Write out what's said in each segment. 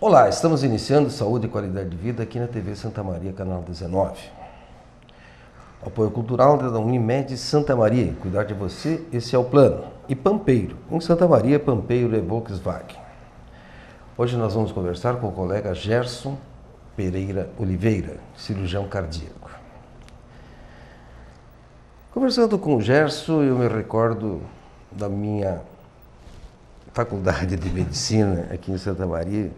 Olá, estamos iniciando Saúde e Qualidade de Vida aqui na TV Santa Maria, canal 19. Apoio cultural da Unimed Santa Maria. Cuidar de você, esse é o plano. E Pampeiro. Em Santa Maria, Pampeiro é Volkswagen. Hoje nós vamos conversar com o colega Gerson Pereira Oliveira, cirurgião cardíaco. Conversando com o Gerson, eu me recordo da minha faculdade de medicina aqui em Santa Maria,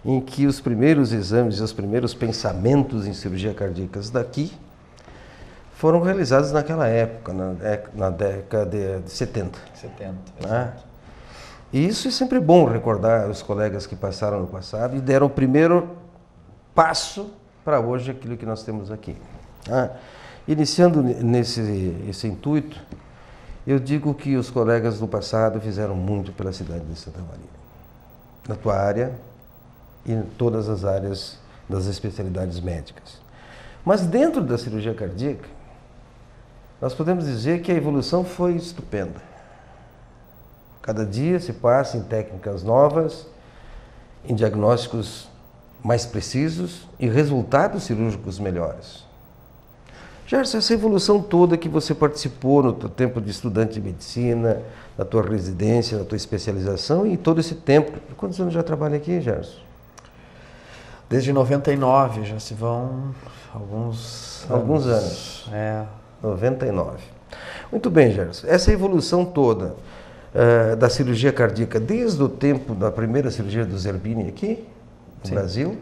em que os primeiros exames e os primeiros pensamentos em cirurgia cardíaca daqui foram realizados naquela época, na década de 70. 70, né? E isso é sempre bom recordar os colegas que passaram no passado e deram o primeiro passo para hoje aquilo que nós temos aqui. Iniciando esse intuito, eu digo que os colegas do passado fizeram muito pela cidade de Santa Maria, na tua área e em todas as áreas das especialidades médicas. Mas dentro da cirurgia cardíaca, nós podemos dizer que a evolução foi estupenda. Cada dia se passa em técnicas novas, em diagnósticos mais precisos e resultados cirúrgicos melhores. Gerson, essa evolução toda que você participou no teu tempo de estudante de medicina, na tua residência, na tua especialização e todo esse tempo, quantos anos já trabalha aqui, Gerson? Desde 99, já se vão alguns anos. 99. Muito bem, Gerson. Essa evolução toda da cirurgia cardíaca, desde o tempo da primeira cirurgia do Zerbini aqui, no Brasil,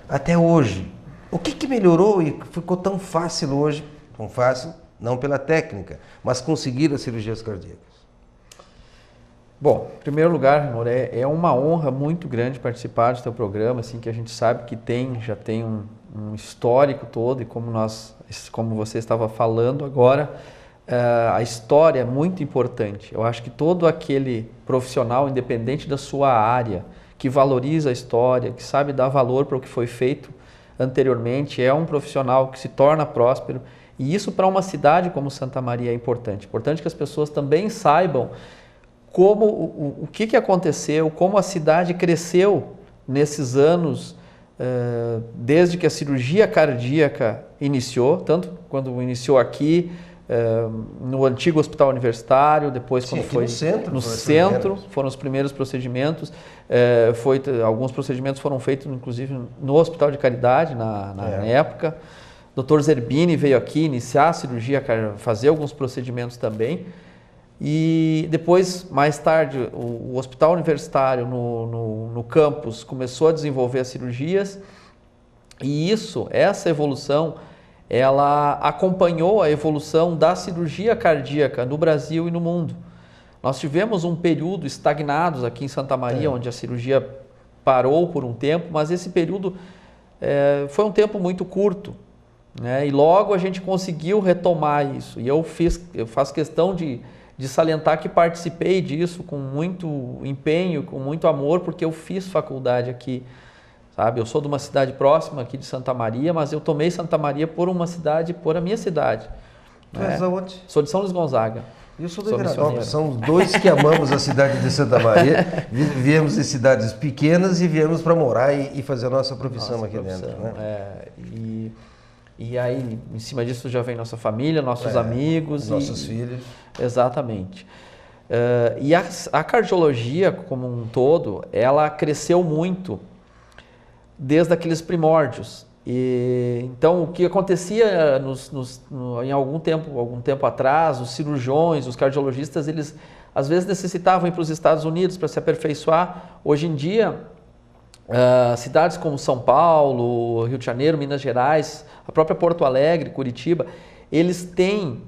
até hoje, o que melhorou e ficou tão fácil hoje? Tão fácil, não pela técnica, mas conseguir as cirurgias cardíacas. Bom, em primeiro lugar, amor, é uma honra muito grande participar do teu programa, assim, que a gente sabe que já tem um histórico todo e como você estava falando agora, a história é muito importante. Eu acho que todo aquele profissional, independente da sua área, que valoriza a história, que sabe dar valor para o que foi feito anteriormente, é um profissional que se torna próspero. E isso para uma cidade como Santa Maria é importante. Importante que as pessoas também saibam o que aconteceu, como a cidade cresceu nesses anos, desde que a cirurgia cardíaca iniciou, tanto quando iniciou aqui, no antigo hospital universitário, depois quando foi no centro, foram os primeiros procedimentos, alguns procedimentos foram feitos inclusive no Hospital de Caridade na época. O Dr. Zerbini veio aqui iniciar a cirurgia, fazer alguns procedimentos também. E depois, mais tarde, o Hospital Universitário no campus começou a desenvolver as cirurgias e essa evolução, ela acompanhou a evolução da cirurgia cardíaca no Brasil e no mundo. Nós tivemos um período estagnados aqui em Santa Maria, onde a cirurgia parou por um tempo, mas esse período foi um tempo muito curto, né? E logo a gente conseguiu retomar isso. E eu faço questão de salientar que participei disso com muito empenho, com muito amor, porque eu fiz faculdade aqui, sabe? Eu sou de uma cidade próxima aqui de Santa Maria, mas eu tomei Santa Maria por a minha cidade. Tu és de onde? Sou de São Luís Gonzaga. Eu sou de Veranópolis. São dois que amamos a cidade de Santa Maria, viemos de cidades pequenas e viemos para morar e fazer a nossa profissão aqui dentro. Né? E aí, em cima disso, já vem nossa família, nossos amigos. Nossos filhos. Exatamente. E a cardiologia, como um todo, ela cresceu muito desde aqueles primórdios. Então, o que acontecia em algum tempo atrás, os cirurgiões, os cardiologistas, eles às vezes necessitavam ir para os Estados Unidos para se aperfeiçoar. Hoje em dia, cidades como São Paulo, Rio de Janeiro, Minas Gerais, a própria Porto Alegre, Curitiba, eles têm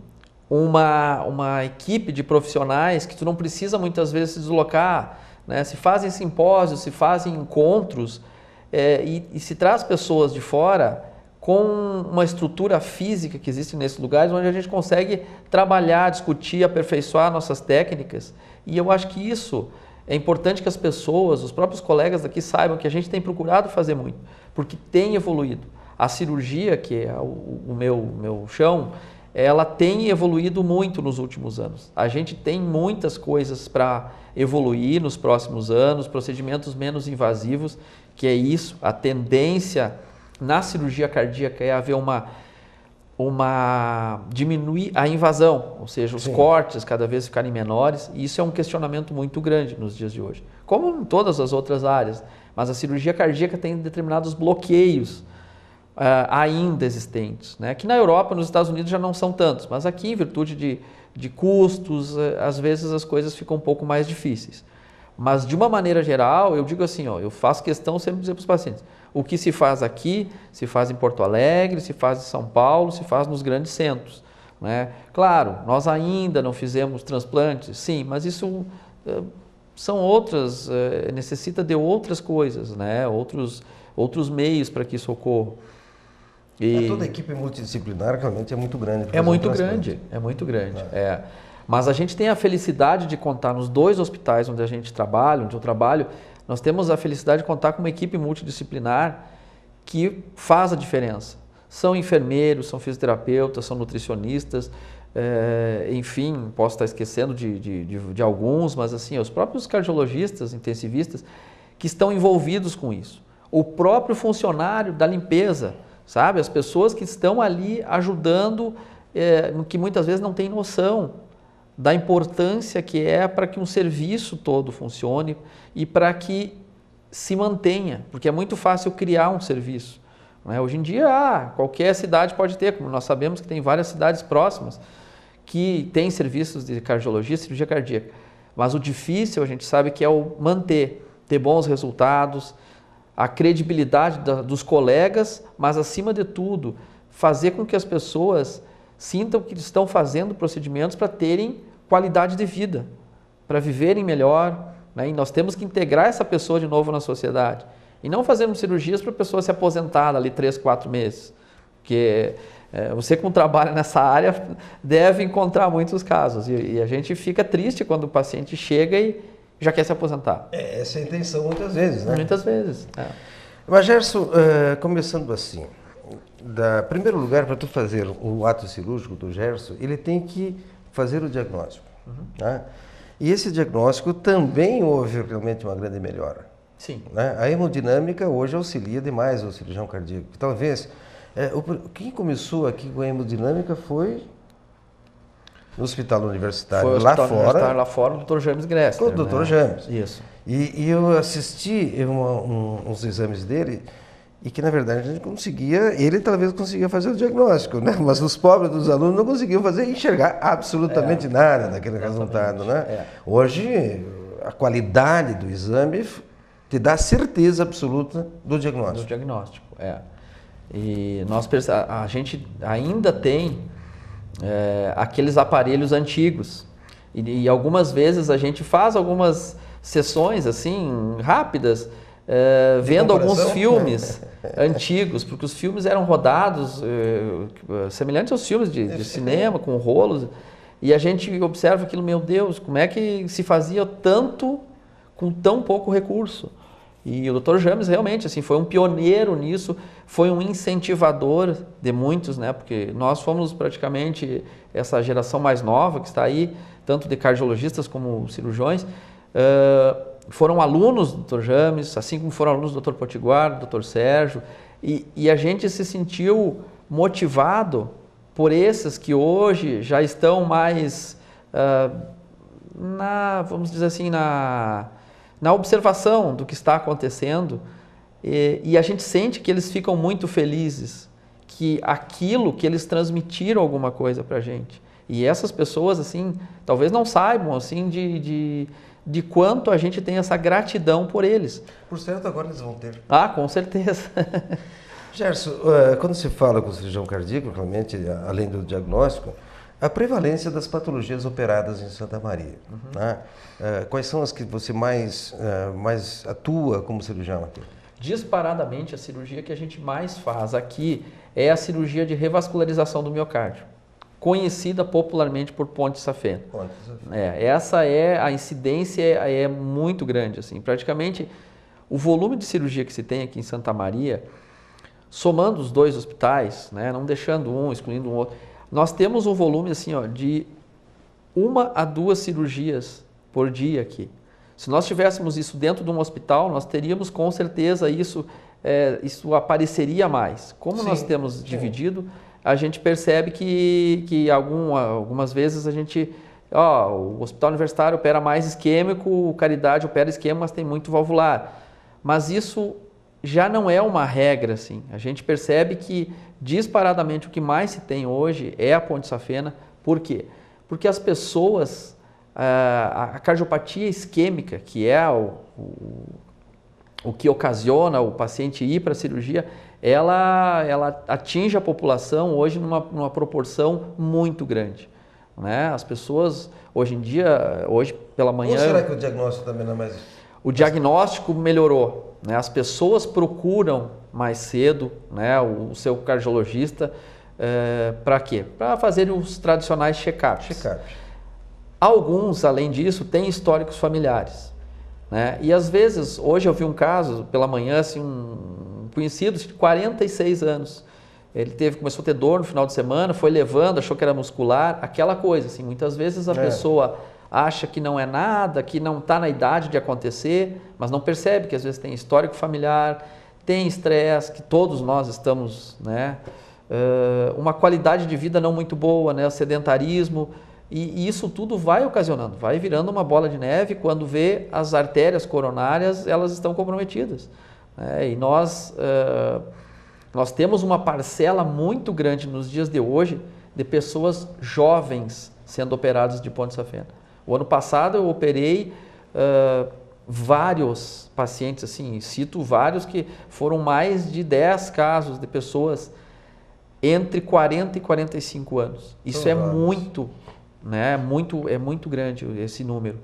uma equipe de profissionais que tu não precisa muitas vezes se deslocar, né? Se fazem simpósios, se fazem encontros e se traz pessoas de fora com uma estrutura física que existe nesses lugares, onde a gente consegue trabalhar, discutir, aperfeiçoar nossas técnicas. E eu acho que isso é importante que as pessoas, os próprios colegas daqui saibam que a gente tem procurado fazer muito, porque tem evoluído. A cirurgia, que é o meu chão, ela tem evoluído muito nos últimos anos. A gente tem muitas coisas para evoluir nos próximos anos, procedimentos menos invasivos, que é isso, a tendência na cirurgia cardíaca é haver diminuir a invasão, ou seja, os cortes cada vez ficarem menores, e isso é um questionamento muito grande nos dias de hoje, como em todas as outras áreas, mas a cirurgia cardíaca tem determinados bloqueios ainda existentes, né? Que na Europa, nos Estados Unidos já não são tantos, mas aqui, em virtude de custos, às vezes as coisas ficam um pouco mais difíceis. Mas de uma maneira geral, eu digo assim, ó, eu faço questão sempre de dizer para os pacientes, o que se faz aqui, se faz em Porto Alegre, se faz em São Paulo, se faz nos grandes centros, né? Claro, nós ainda não fizemos transplantes, sim, mas isso são outras, necessita de outras coisas, né? Outros meios para que isso ocorra. Toda a equipe multidisciplinar realmente é muito grande. É muito grande. Mas a gente tem a felicidade de contar nos 2 hospitais onde a gente trabalha, onde eu trabalho, nós temos a felicidade de contar com uma equipe multidisciplinar que faz a diferença. São enfermeiros, são fisioterapeutas, são nutricionistas, enfim, posso estar esquecendo de alguns, mas assim, os próprios cardiologistas, intensivistas, que estão envolvidos com isso. O próprio funcionário da limpeza, sabe? As pessoas que estão ali ajudando, que muitas vezes não têm noção da importância que é para que um serviço todo funcione e para que se mantenha, porque é muito fácil criar um serviço, né? Hoje em dia, qualquer cidade pode ter, como nós sabemos que tem várias cidades próximas que têm serviços de cardiologia, cirurgia cardíaca, mas o difícil a gente sabe que é o manter, ter bons resultados, a credibilidade dos colegas, mas acima de tudo, fazer com que as pessoas sintam que estão fazendo procedimentos para terem qualidade de vida, para viverem melhor, né? E nós temos que integrar essa pessoa de novo na sociedade. E não fazermos cirurgias para a pessoa se aposentar ali 3, 4 meses. Porque você, como trabalha nessa área, deve encontrar muitos casos. E a gente fica triste quando o paciente chega e já quer se aposentar. Essa é a intenção muitas vezes, né? Muitas vezes. Mas, Gerson, começando assim, primeiro lugar, para tu fazer o ato cirúrgico do Gerson, ele tem que fazer o diagnóstico. Né? E esse diagnóstico também houve realmente uma grande melhora. Sim. Né? A hemodinâmica hoje auxilia demais o cirurgião cardíaco. Talvez, quem começou aqui com a hemodinâmica foi no Hospital Universitário, foi o lá fora. Lá fora, o Dr. James Gressler. Com o Dr. James. Isso. E eu assisti uns exames dele e que, na verdade, a gente conseguia, ele talvez conseguia fazer o diagnóstico, né? Mas os pobres dos alunos não conseguiam enxergar absolutamente nada daquele resultado, né? Hoje, a qualidade do exame te dá certeza absoluta do diagnóstico. Do diagnóstico, E a gente ainda tem aqueles aparelhos antigos e algumas vezes a gente faz algumas sessões assim rápidas, vendo alguns filmes antigos, porque os filmes eram rodados semelhantes aos filmes de cinema, com rolos, e a gente observa aquilo, meu Deus, como é que se fazia tanto com tão pouco recurso? E o Dr. James realmente assim, foi um pioneiro nisso, foi um incentivador de muitos, né? Porque nós fomos praticamente essa geração mais nova que está aí, tanto de cardiologistas como cirurgiões, foram alunos do Dr. James, assim como foram alunos do Dr. Potiguar, do Dr. Sérgio, e a gente se sentiu motivado por esses que hoje já estão mais, vamos dizer assim, na observação do que está acontecendo, e a gente sente que eles ficam muito felizes, que aquilo que eles transmitiram alguma coisa para a gente. E essas pessoas, assim, talvez não saibam, assim, de quanto a gente tem essa gratidão por eles. Por certo, agora eles vão ter. Com certeza. Gerson, quando se fala com o cirurgião cardíaco, realmente, além do diagnóstico, a prevalência das patologias operadas em Santa Maria. Né? Quais são as que você mais atua como cirurgião aqui? Disparadamente, a cirurgia que a gente mais faz aqui é a cirurgia de revascularização do miocárdio, conhecida popularmente por ponte safena. Essa a incidência é muito grande, assim, praticamente o volume de cirurgia que se tem aqui em Santa Maria, somando os 2 hospitais, né, não deixando um, excluindo um outro, Nós temos um volume assim, ó, de 1 a 2 cirurgias por dia aqui. Se nós tivéssemos isso dentro de um hospital, nós teríamos com certeza isso apareceria mais. Como nós temos dividido, a gente percebe que algumas vezes a gente... o hospital universitário opera mais isquêmico, o Caridade opera isquêmico, mas tem muito valvular. Mas isso já não é uma regra, assim. A gente percebe que, disparadamente, o que mais se tem hoje é a ponte safena. Por quê? Porque as pessoas, a cardiopatia isquêmica, que é o que ocasiona o paciente ir para a cirurgia, ela atinge a população hoje numa proporção muito grande. Né? As pessoas, hoje em dia, hoje pela manhã... Ou será que o diagnóstico também não é mais... O diagnóstico melhorou, né? As pessoas procuram mais cedo, né, o seu cardiologista, para quê? Para fazer os tradicionais check-ups. Alguns, além disso, têm históricos familiares. Né? E às vezes, hoje eu vi um caso, pela manhã, assim, um conhecido de 46 anos. Ele começou a ter dor no final de semana, foi levando, achou que era muscular, aquela coisa. Assim, muitas vezes a pessoa acha que não é nada, que não está na idade de acontecer, mas não percebe que às vezes tem histórico familiar, tem estresse, que todos nós estamos, né? Uma qualidade de vida não muito boa, né? O sedentarismo, e isso tudo vai ocasionando, vai virando uma bola de neve quando vê as artérias coronárias, elas estão comprometidas. Né? E nós temos uma parcela muito grande nos dias de hoje de pessoas jovens sendo operadas de ponte safena. O ano passado eu operei vários pacientes, assim, cito vários que foram mais de 10 casos de pessoas entre 40 e 45 anos. Isso é muito, né? É muito grande esse número.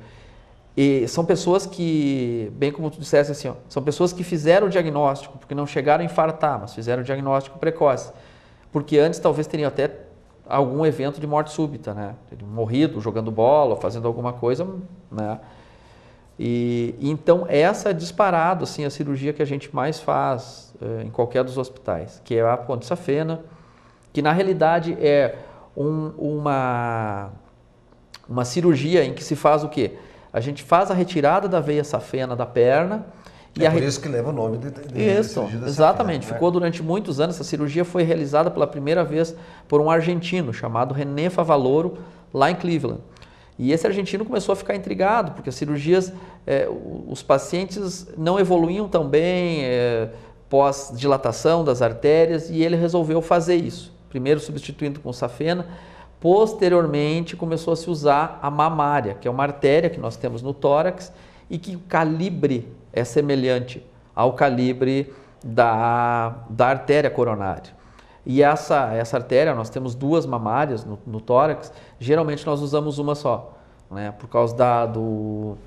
E são pessoas que, bem como tu disseste assim, são pessoas que fizeram o diagnóstico, porque não chegaram a infartar, mas fizeram o diagnóstico precoce. Porque antes talvez teriam até algum evento de morte súbita, né? Teriam morrido jogando bola, fazendo alguma coisa, né? E então essa é disparado, assim, a cirurgia que a gente mais faz em qualquer dos hospitais, que é a ponte safena, que na realidade é uma cirurgia em que se faz o quê? A gente faz a retirada da veia safena da perna. E por isso que leva o nome de cirurgia da exatamente. Safena, ficou durante muitos anos. Essa cirurgia foi realizada pela primeira vez por um argentino chamado René Favaloro, lá em Cleveland. E esse argentino começou a ficar intrigado, porque as cirurgias, os pacientes não evoluíam tão bem pós-dilatação das artérias, e ele resolveu fazer isso. Primeiro substituindo com safena. Posteriormente, começou a se usar a mamária, que é uma artéria que nós temos no tórax e que o calibre é semelhante ao calibre da artéria coronária. E essa artéria, nós temos 2 mamárias no tórax, geralmente nós usamos uma só, né, por causa do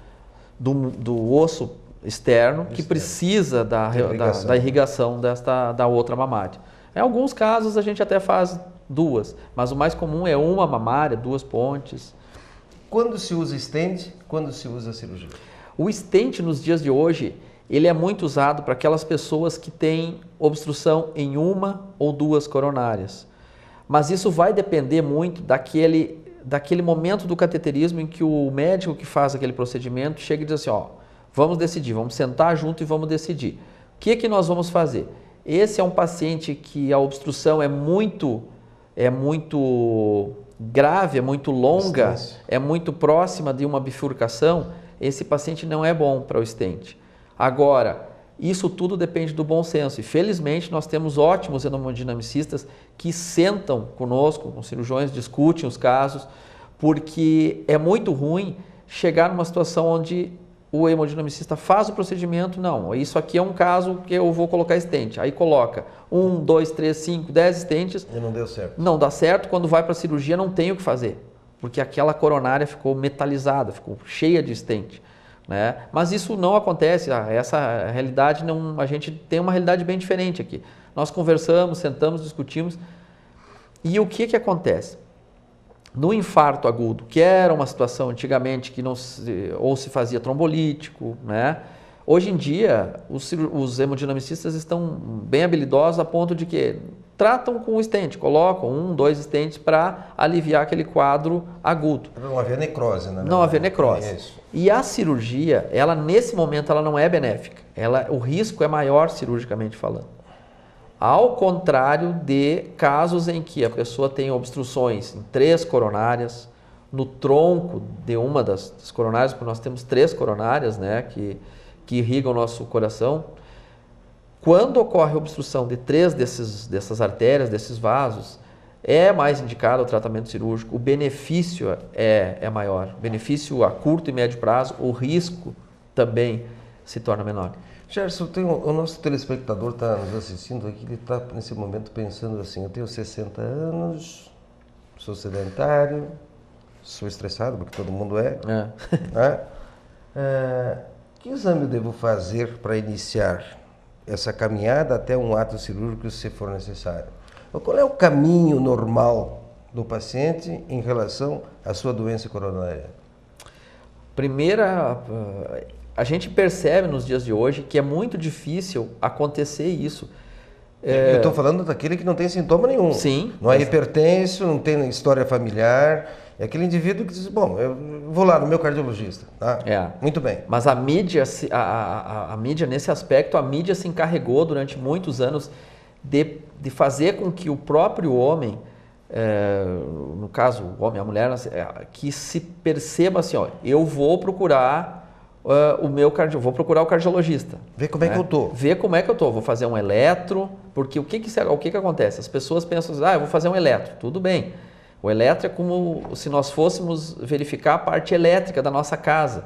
osso externo, que precisa da irrigação da outra mamária. Em alguns casos a gente até faz 2, mas o mais comum é uma mamária, 2 pontes. Quando se usa stent, quando se usa cirurgia? O stent nos dias de hoje, ele é muito usado para aquelas pessoas que têm obstrução em 1 ou 2 coronárias. Mas isso vai depender muito daquele momento do cateterismo em que o médico que faz aquele procedimento chega e diz assim, vamos decidir, vamos sentar junto e vamos decidir. O que nós vamos fazer? Esse é um paciente que a obstrução é muito grave, é muito longa, é muito próxima de uma bifurcação, esse paciente não é bom para o stent. Agora, isso tudo depende do bom senso, e felizmente nós temos ótimos hemodinamicistas que sentam conosco, com cirurgiões, discutem os casos, porque é muito ruim chegar numa situação onde o hemodinamicista faz o procedimento, não, isso aqui é um caso que eu vou colocar stent, aí coloca 1, 2, 3, 5, 10 stents. E não deu certo. Não dá certo, quando vai para a cirurgia não tem o que fazer, porque aquela coronária ficou metalizada, ficou cheia de stent. Né? Mas isso não acontece, essa realidade não, a gente tem uma realidade bem diferente aqui. Nós conversamos, sentamos, discutimos, e o que acontece? No infarto agudo, que era uma situação antigamente que ou se fazia trombolítico, né? Hoje em dia os hemodinamicistas estão bem habilidosos a ponto de que tratam com o stent, colocam 1, 2 stents para aliviar aquele quadro agudo. Para não haver necrose, né? Não haver necrose. Isso. E a cirurgia, ela nesse momento ela não é benéfica. O risco é maior cirurgicamente falando. Ao contrário de casos em que a pessoa tem obstruções em 3 coronárias, no tronco de uma das coronárias, porque nós temos 3 coronárias, né, que irrigam o nosso coração. Quando ocorre obstrução de 3 dessas artérias, desses vasos, é mais indicado o tratamento cirúrgico, o benefício é maior. Benefício a curto e médio prazo, o risco também se torna menor. Gerson, o nosso telespectador está nos assistindo aqui, ele está nesse momento pensando assim, eu tenho 60 anos, sou sedentário, sou estressado, porque todo mundo é. Né? Que exame eu devo fazer para iniciar essa caminhada até um ato cirúrgico, se for necessário? Qual é o caminho normal do paciente em relação à sua doença coronária? Primeira, a gente percebe nos dias de hoje que é muito difícil acontecer isso. Eu estou falando daquele que não tem sintoma nenhum. Sim. Não é hipertenso, não tem história familiar. É aquele indivíduo que diz, bom, eu vou lá no meu cardiologista. Tá? Muito bem. Mas a mídia, a mídia, nesse aspecto, a mídia se encarregou durante muitos anos de fazer com que o próprio homem, no caso o homem e a mulher, que se perceba assim, ó, eu vou procurar vou procurar o cardiologista. Ver como é que eu tô. Ver como é que eu tô. Vou fazer um eletro, porque o que acontece? As pessoas pensam assim, eu vou fazer um eletro. Tudo bem. O eletro é como se nós fôssemos verificar a parte elétrica da nossa casa.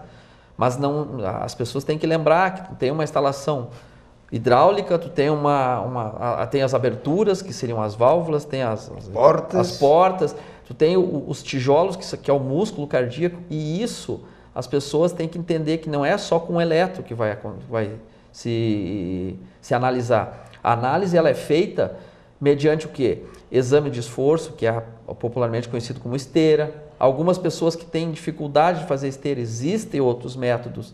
Mas não, as pessoas têm que lembrar que tem uma instalação hidráulica, tu tem tem as aberturas, que seriam as válvulas, tem as portas, tu tem os tijolos, que é o músculo cardíaco, e isso as pessoas têm que entender que não é só com o eletro que vai se analisar. A análise ela é feita mediante o quê? Exame de esforço, que é popularmente conhecido como esteira. Algumas pessoas que têm dificuldade de fazer esteira, existem outros métodos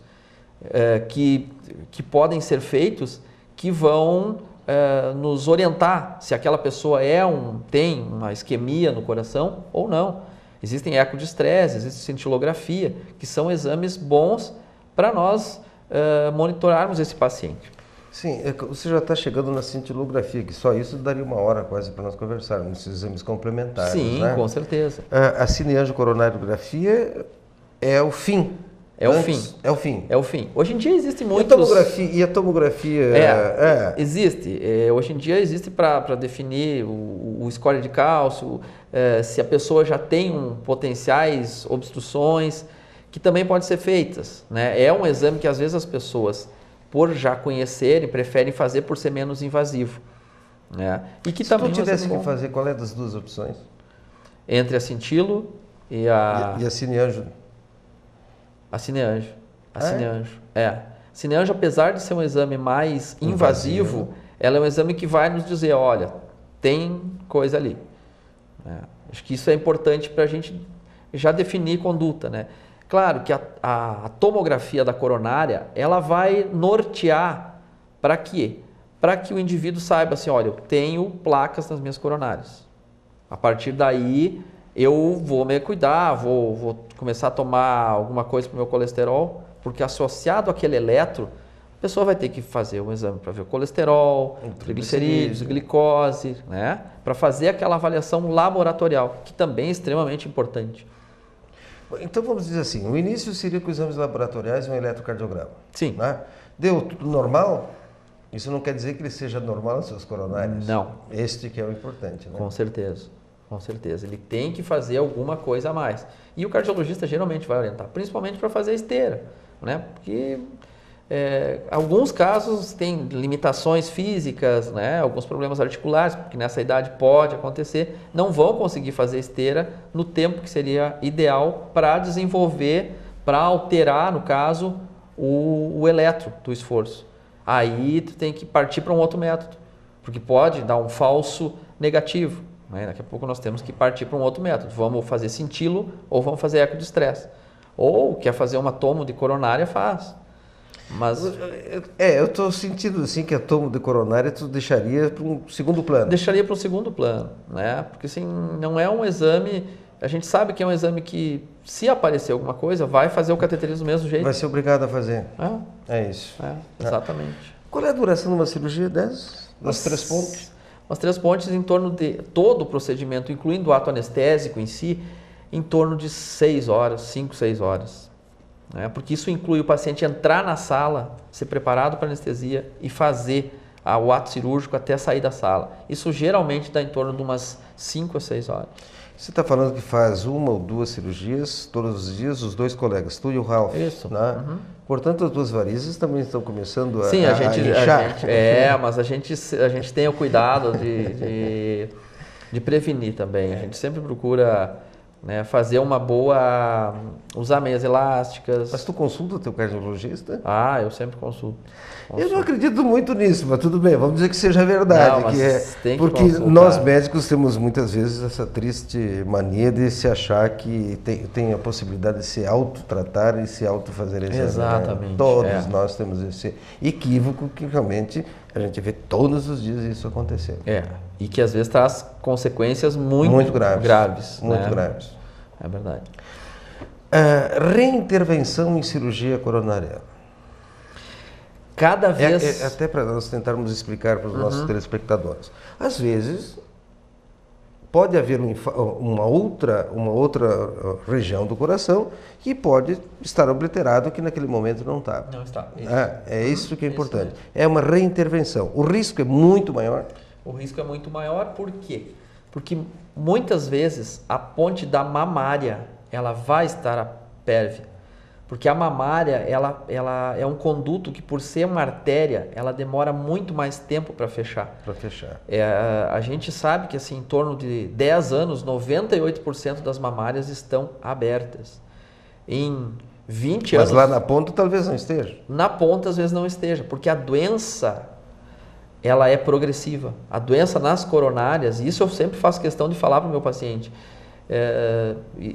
que podem ser feitos, que vão nos orientar se aquela pessoa tem uma isquemia no coração ou não. Existem eco de estresse, existe cintilografia, que são exames bons para nós monitorarmos esse paciente. Sim, você já está chegando na cintilografia, que só isso daria 1 hora quase para nós conversarmos, esses exames complementares. Sim, né? Com certeza. A cineangiocoronariografia é o fim. É o fim. Hoje em dia existe muitos... E a tomografia? Existe. Hoje em dia existe para definir o score de cálcio, se a pessoa já tem potenciais obstruções, que também podem ser feitas. Né? É um exame que às vezes as pessoas, por já conhecerem, preferem fazer por ser menos invasivo. Né? E que se também tu tivesse que fazer, qual é das duas opções? Entre a cintilo e a... E a cineangio? A cineangio. Cineangio, apesar de ser um exame mais invasivo, ela é um exame que vai nos dizer, olha, tem coisa ali. Acho que isso é importante para a gente já definir conduta, né? Claro que a tomografia da coronária, ela vai nortear para quê? Para que o indivíduo saiba assim, olha, eu tenho placas nas minhas coronárias. A partir daí, eu vou me cuidar, vou começar a tomar alguma coisa para o meu colesterol, porque associado àquele eletro, a pessoa vai ter que fazer um exame para ver o colesterol, triglicerídeos, glicose, né? Para fazer aquela avaliação laboratorial, que também é extremamente importante. Então vamos dizer assim, o início seria com exames laboratoriais e um eletrocardiograma. Sim. Né? Deu tudo normal? Isso não quer dizer que ele seja normal nas suas coronárias? Não. Este que é o importante, né? Com certeza. Ele tem que fazer alguma coisa a mais. E o cardiologista geralmente vai orientar, principalmente para fazer esteira, né? Porque alguns casos têm limitações físicas, né? Alguns problemas articulares, porque nessa idade pode acontecer, não vão conseguir fazer esteira no tempo que seria ideal para desenvolver, para alterar, no caso, o eletro do esforço. Aí tu tem que partir para um outro método, porque pode dar um falso negativo. Daqui a pouco nós temos que partir para um outro método. Vamos fazer cintilo ou vamos fazer eco de estresse. Ou quer fazer uma tomo de coronária, faz. Mas eu estou sentindo assim que a tomo de coronária tu deixaria para um segundo plano. deixaria para o segundo plano, né? Porque assim, não é um exame, a gente sabe que é um exame que, se aparecer alguma coisa, vai fazer o cateterismo do mesmo jeito. Vai ser obrigado a fazer. É isso. Exatamente. Qual é a duração de uma cirurgia dessas? Das 3 pontes? As 3 pontes em torno de todo o procedimento, incluindo o ato anestésico em si, em torno de 6 horas, 5, 6 horas. Né? Porque isso inclui o paciente entrar na sala, ser preparado para anestesia e fazer o ato cirúrgico até sair da sala. Isso geralmente dá em torno de umas 5 a 6 horas. Você está falando que faz 1 ou 2 cirurgias todos os dias, os 2 colegas, tu e o Ralph. Isso. Né? Portanto, as 2 varizes também estão começando a Sim, a gente inchar. mas a gente tem o cuidado de prevenir também. A gente sempre procura, né, fazer uma boa, usar meias elásticas. Mas tu consulta o teu cardiologista? Eu sempre consulto. Eu não acredito muito nisso, mas tudo bem, vamos dizer que seja verdade. Não, mas tem que porque consultar. nós médicos temos muitas vezes essa triste mania de se achar que tem a possibilidade de se autotratar e se autofazer exame. Exatamente. Né? Todos nós temos esse equívoco que realmente a gente vê todos os dias isso acontecer. E que às vezes traz consequências muito graves. Muito graves. É verdade. Reintervenção em cirurgia coronária. Cada vez... até para nós tentarmos explicar para os nossos telespectadores. Às vezes, pode haver uma outra região do coração que pode estar obliterado que naquele momento não estava. Não está. É isso que é importante. É uma reintervenção. O risco é muito maior? O risco é muito maior, por quê? Porque muitas vezes a ponte da mamária, ela vai estar pérvia. Porque a mamária, ela é um conduto que, por ser uma artéria, ela demora muito mais tempo para fechar. A gente sabe que assim, em torno de 10 anos, 98% das mamárias estão abertas. Em 20 anos... Mas lá na ponta talvez não esteja. Na ponta às vezes não esteja, porque a doença, ela é progressiva. A doença nas coronárias, e isso eu sempre faço questão de falar para o meu paciente,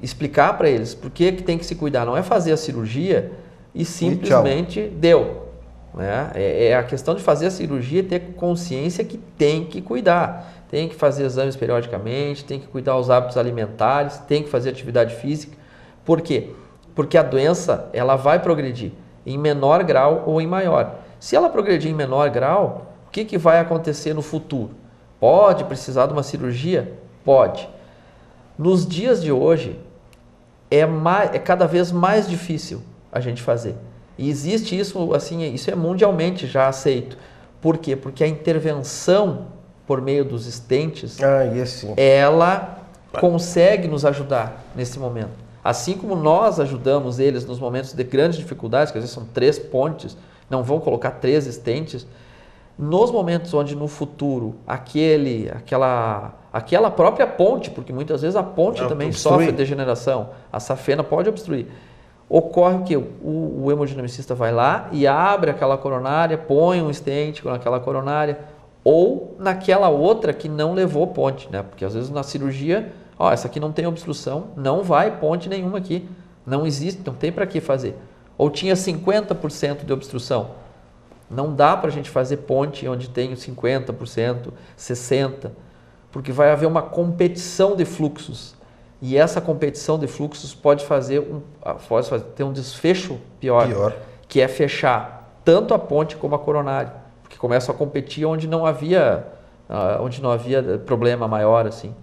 explicar para eles por que tem que se cuidar. Não é fazer a cirurgia e simplesmente deu. Né? É a questão de fazer a cirurgia e ter consciência que tem que cuidar. Tem que fazer exames periodicamente, tem que cuidar dos hábitos alimentares, tem que fazer atividade física. Por quê? Porque a doença, ela vai progredir em menor grau ou em maior. Se ela progredir em menor grau, o que vai acontecer no futuro? Pode precisar de uma cirurgia? Pode. Nos dias de hoje, é cada vez mais difícil a gente fazer. E existe isso, assim, isso é mundialmente já aceito. Por quê? Porque a intervenção por meio dos stents, ela consegue nos ajudar nesse momento. Assim como nós ajudamos eles nos momentos de grandes dificuldades, que às vezes são 3 pontes, não vão colocar 3 stents, nos momentos onde no futuro aquela própria ponte, porque muitas vezes a ponte também sofre degeneração, a safena pode obstruir. Ocorre o que? O hemodinamicista vai lá e abre aquela coronária, põe um stent naquela coronária, ou naquela outra que não levou ponte, né? Porque às vezes na cirurgia, essa aqui não tem obstrução, não vai ponte nenhuma aqui, não existe, não tem para que fazer. Ou tinha 50% de obstrução. Não dá para a gente fazer ponte onde tem 50%, 60%, porque vai haver uma competição de fluxos. E essa competição de fluxos pode ter um desfecho pior, que é fechar tanto a ponte como a coronária, porque começam a competir onde não havia problema maior, assim.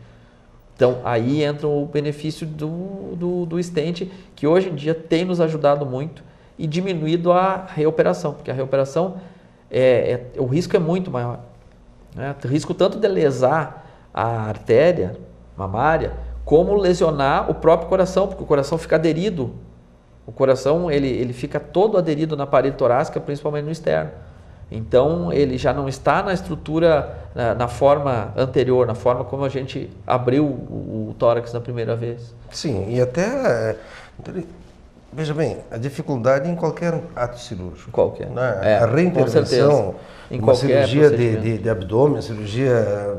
Então, aí entra o benefício do stent, que hoje em dia tem nos ajudado muito e diminuído a reoperação, porque a reoperação, o risco é muito maior. Né? O risco tanto de lesar a artéria mamária, como lesionar o próprio coração, porque o coração fica aderido. O coração ele fica todo aderido na parede torácica, principalmente no externo. Então, ele já não está na estrutura, na forma anterior, na forma como a gente abriu o tórax na primeira vez. Sim, e até... Veja bem, a dificuldade em qualquer ato cirúrgico. Qualquer. Né? A reintervenção, uma cirurgia de abdômen, cirurgia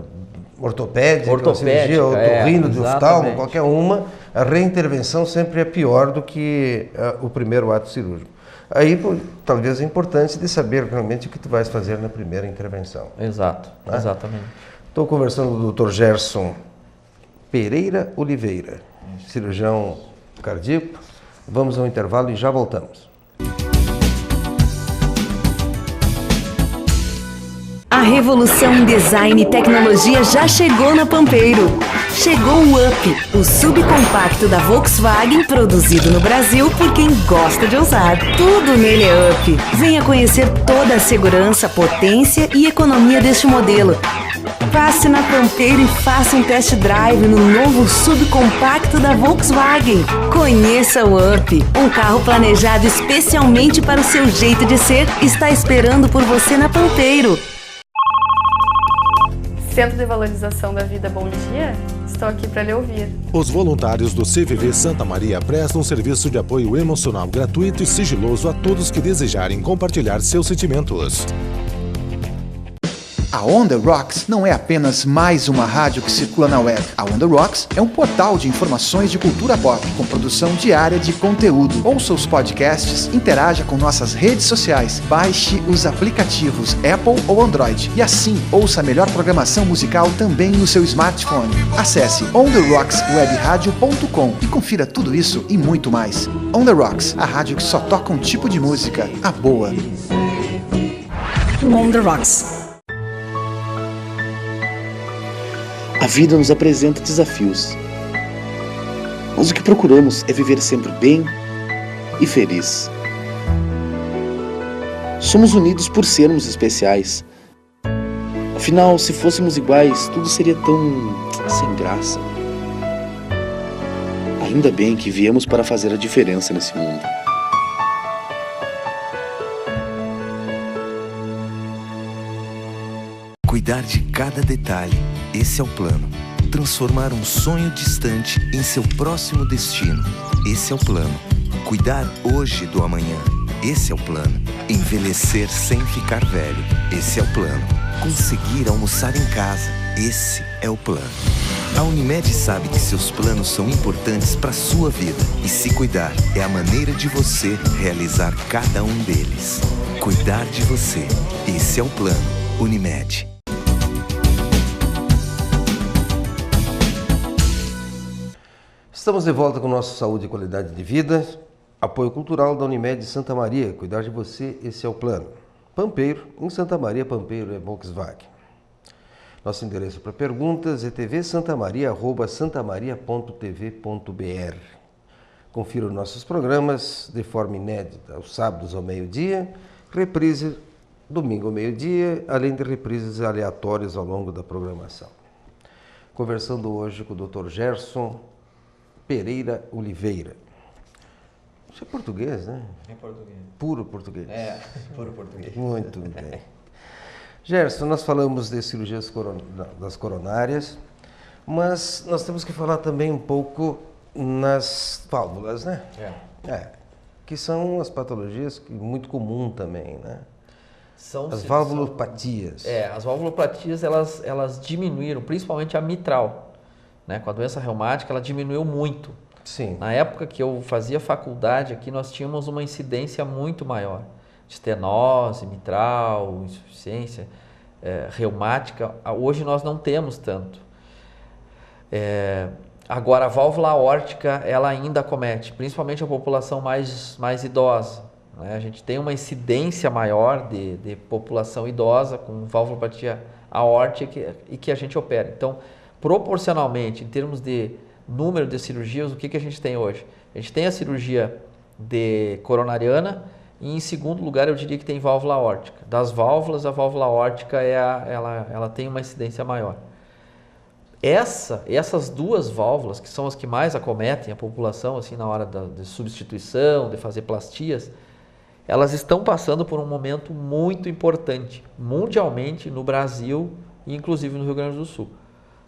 ortopédica, uma cirurgia otorrino de oftalmo, qualquer uma, a reintervenção sempre é pior do que o primeiro ato cirúrgico. Aí, talvez é importante de saber realmente o que tu vais fazer na primeira intervenção. Exato, né? Exatamente. Estou conversando com o Dr. Gerson Pereira Oliveira, cirurgião cardíaco. Vamos ao intervalo e já voltamos. A revolução em design e tecnologia já chegou na Pampeiro. Chegou o Up, o subcompacto da Volkswagen, produzido no Brasil por quem gosta de ousar. Tudo nele é Up. Venha conhecer toda a segurança, potência e economia deste modelo. Passe na Pampeiro e faça um test drive no novo subcompacto da Volkswagen. Conheça o Up, um carro planejado especialmente para o seu jeito de ser, está esperando por você na Pampeiro. Centro de Valorização da Vida Bom Dia, estou aqui para lhe ouvir. Os voluntários do CVV Santa Maria prestam um serviço de apoio emocional gratuito e sigiloso a todos que desejarem compartilhar seus sentimentos. A On The Rocks não é apenas mais uma rádio que circula na web. A On The Rocks é um portal de informações de cultura pop, com produção diária de conteúdo. Ouça os podcasts, interaja com nossas redes sociais, baixe os aplicativos Apple ou Android e assim ouça a melhor programação musical também no seu smartphone. Acesse ontherrockswebradio.com e confira tudo isso e muito mais. On The Rocks, a rádio que só toca um tipo de música, a boa. On The Rocks. A vida nos apresenta desafios, mas o que procuramos é viver sempre bem e feliz. Somos unidos por sermos especiais. Afinal, se fôssemos iguais, tudo seria tão sem graça. Ainda bem que viemos para fazer a diferença nesse mundo. Cuidar de cada detalhe, esse é o plano. Transformar um sonho distante em seu próximo destino, esse é o plano. Cuidar hoje do amanhã, esse é o plano. Envelhecer sem ficar velho, esse é o plano. Conseguir almoçar em casa, esse é o plano. A Unimed sabe que seus planos são importantes para a sua vida e se cuidar é a maneira de você realizar cada um deles. Cuidar de você, esse é o plano. Unimed. Estamos de volta com o nosso Saúde e Qualidade de Vida. Apoio cultural da Unimed Santa Maria. Cuidar de você, esse é o plano. Pampeiro, em Santa Maria, Pampeiro é Volkswagen. Nosso endereço para perguntas é tvsantamaria@santamaria.tv.br. Confira os nossos programas de forma inédita, aos sábados ao meio-dia, reprise domingo ao meio-dia, além de reprises aleatórias ao longo da programação. Conversando hoje com o Dr. Gerson Pereira Oliveira. Você é português, né? É português. Puro português. É, puro português. Muito bem. Gerson, nós falamos de cirurgias das coronárias, mas nós temos que falar também um pouco nas válvulas, né? Que são as patologias muito comuns também, né? As valvulopatias. As valvulopatias, elas diminuíram, principalmente a mitral. Né? Com a doença reumática, ela diminuiu muito. Sim. Na época que eu fazia faculdade aqui, nós tínhamos uma incidência muito maior de estenose, mitral, insuficiência reumática. Hoje nós não temos tanto. Agora, a válvula aórtica, ela ainda acomete, principalmente a população mais idosa. Né? A gente tem uma incidência maior de população idosa com valvulopatia aórtica e que a gente opera. Então, proporcionalmente, em termos de número de cirurgias, o que a gente tem hoje? A gente tem a cirurgia de coronariana e, em segundo lugar, eu diria que tem válvula aórtica. Das válvulas, a válvula aórtica ela tem uma incidência maior. Essas duas válvulas, que são as que mais acometem a população assim, na hora de substituição, de fazer plastias, elas estão passando por um momento muito importante, mundialmente, no Brasil e inclusive no Rio Grande do Sul.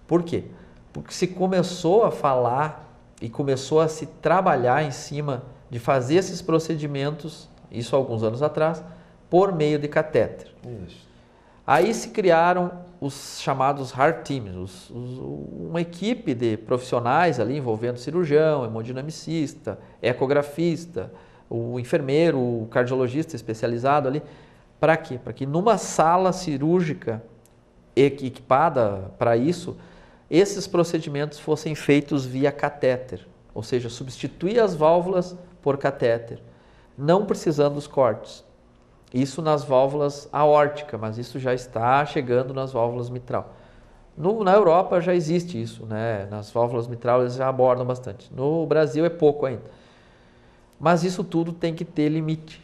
Por quê? Porque se começou a falar e começou a se trabalhar em cima de fazer esses procedimentos, isso há alguns anos atrás, por meio de catéter. Isso. Aí se criaram os chamados heart teams, uma equipe de profissionais ali envolvendo cirurgião, hemodinamicista, ecografista, o enfermeiro, o cardiologista especializado ali. Para quê? Para que numa sala cirúrgica equipada para isso, esses procedimentos fossem feitos via catéter, ou seja, substituir as válvulas por catéter, não precisando dos cortes. Isso nas válvulas aórticas, mas isso já está chegando nas válvulas mitral. Na Europa já existe isso, né? Nas válvulas mitral eles já abordam bastante. No Brasil é pouco ainda. Mas isso tudo tem que ter limite,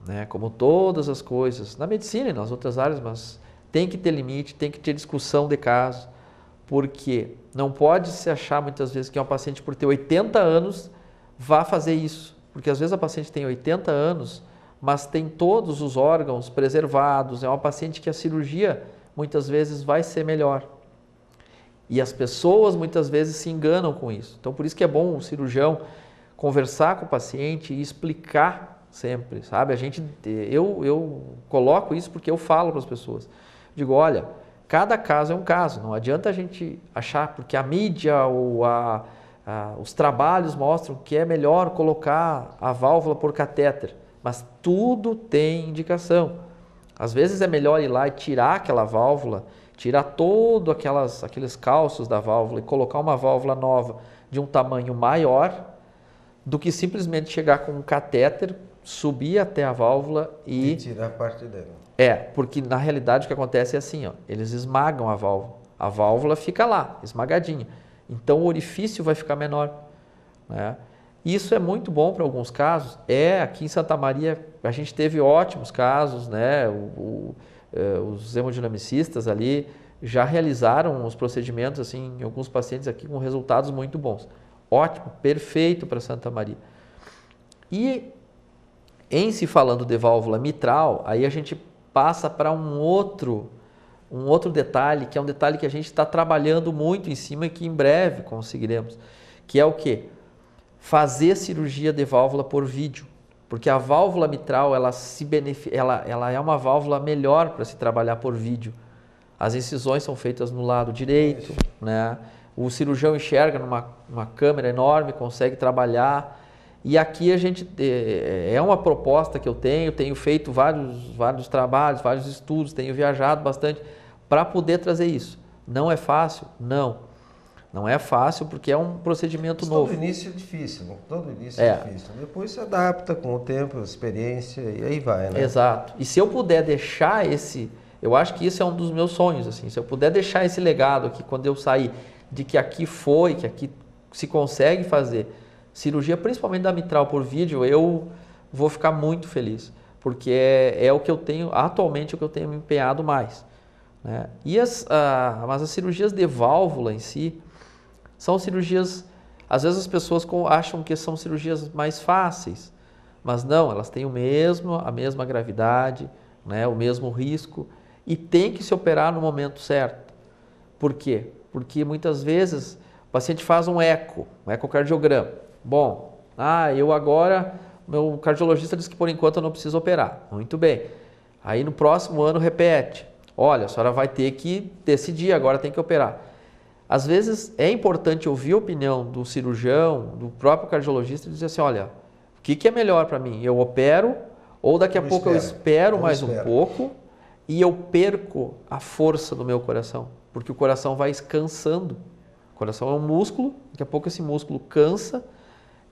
né? Como todas as coisas, na medicina e nas outras áreas, mas tem que ter limite, tem que ter discussão de caso, porque não pode se achar muitas vezes que é um paciente por ter 80 anos vá fazer isso, porque às vezes a paciente tem 80 anos, mas tem todos os órgãos preservados, é uma paciente que a cirurgia muitas vezes vai ser melhor. E as pessoas muitas vezes se enganam com isso. Então por isso que é bom o cirurgião conversar com o paciente e explicar sempre, sabe? Eu coloco isso porque eu falo para as pessoas. Digo, olha, cada caso é um caso, não adianta a gente achar, porque a mídia ou os trabalhos mostram que é melhor colocar a válvula por catéter, mas tudo tem indicação. Às vezes é melhor ir lá e tirar aquela válvula, tirar todos aqueles calços da válvula e colocar uma válvula nova de um tamanho maior, do que simplesmente chegar com um catéter, subir até a válvula e tirar parte dela. Porque na realidade o que acontece é assim, ó, eles esmagam a válvula fica lá, esmagadinha, então o orifício vai ficar menor, né? Isso é muito bom para alguns casos. Aqui em Santa Maria a gente teve ótimos casos, né? Os hemodinamicistas ali já realizaram os procedimentos assim, em alguns pacientes aqui com resultados muito bons. Ótimo, perfeito para Santa Maria. E em se falando de válvula mitral, aí a gente passa para um outro detalhe, que é um detalhe que a gente está trabalhando muito em cima e que em breve conseguiremos, que é o quê? Fazer cirurgia de válvula por vídeo, porque a válvula mitral ela é uma válvula melhor para se trabalhar por vídeo. As incisões são feitas no lado direito, né? O cirurgião enxerga numa câmera enorme, consegue trabalhar. E aqui a gente é uma proposta que eu tenho feito vários trabalhos, vários estudos, tenho viajado bastante para poder trazer isso. Não é fácil? Não é fácil porque é um procedimento novo. Todo início é difícil, é difícil. Depois se adapta com o tempo, a experiência e aí vai, né? Exato. E se eu puder deixar eu acho que isso é um dos meus sonhos, assim, se eu puder deixar esse legado aqui quando eu sair, de que aqui se consegue fazer cirurgia, principalmente da mitral por vídeo, eu vou ficar muito feliz, porque é o que eu tenho, atualmente, o que eu tenho me empenhado mais, né? Mas as cirurgias de válvula em si, são cirurgias, às vezes as pessoas acham que são cirurgias mais fáceis, mas não, elas têm a mesma gravidade, né, o mesmo risco, e tem que se operar no momento certo. Por quê? Porque muitas vezes o paciente faz um ecocardiograma. Bom, meu cardiologista disse que por enquanto eu não preciso operar. Muito bem. Aí no próximo ano repete. Olha, a senhora vai ter que decidir, agora tem que operar. Às vezes é importante ouvir a opinião do cirurgião, do próprio cardiologista e dizer assim, olha, o que é melhor para mim? Eu opero ou daqui a pouco eu espero mais um pouco e eu perco a força do meu coração? Porque o coração vai cansando. O coração é um músculo, daqui a pouco esse músculo cansa